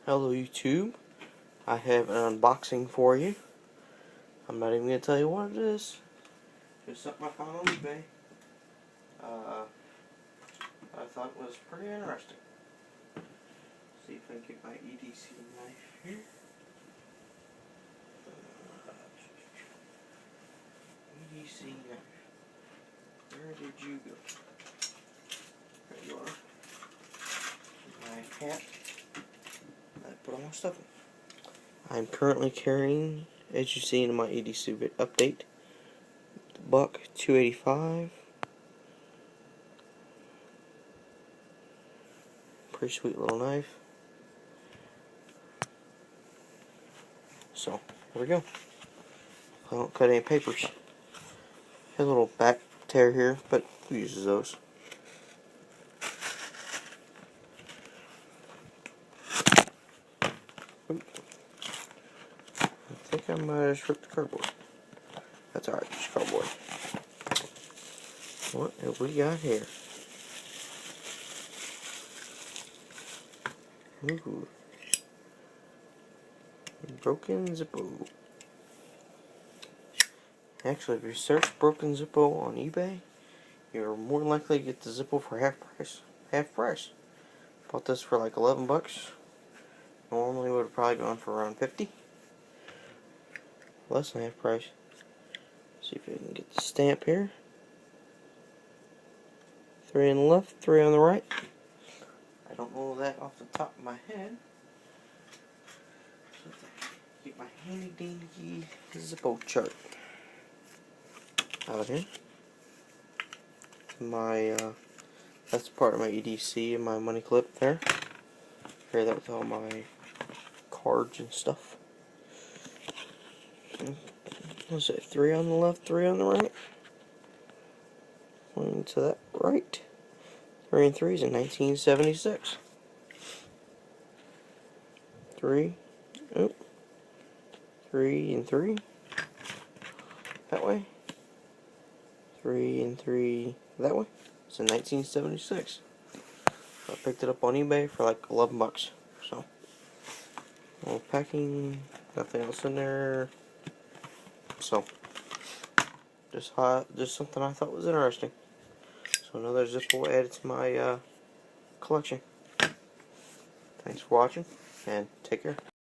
Hello YouTube, I have an unboxing for you. I'm not even going to tell you what it is. Just something I found on eBay. I thought was pretty interesting. See if I can get my EDC knife here. EDC knife. Where did you go? There you are. My hat. I put all my stuff in. I'm currently carrying, as you see in my EDC update, the Buck 285. Pretty sweet little knife. So, here we go. I don't cut any papers. Has a little back tear here, but who uses those? I think I might have just ripped the cardboard. That's alright, just cardboard. What have we got here? Ooh. Broken Zippo. Actually, if you search Broken Zippo on eBay, you're more likely to get the Zippo for half price. Half price. Bought this for like 11 bucks. Normally would have probably gone for around 50. Less than half price. See if I can get the stamp here. 3 on the left, 3 on the right. I don't know that off the top of my head. Get my handy dandy Zippo chart out here. That's part of my EDC and my money clip there. Here, that with all my cards and stuff. What's it? 3 on the left, 3 on the right. One to that right. 3 and 3 is in 1976. 3. Oh. 3 and 3. That way. 3 and 3 that way. It's in 1976. I picked it up on eBay for like 11 bucks. So, no packing, nothing else in there. So, just something I thought was interesting. So another Zippo added to my collection. Thanks for watching, and take care.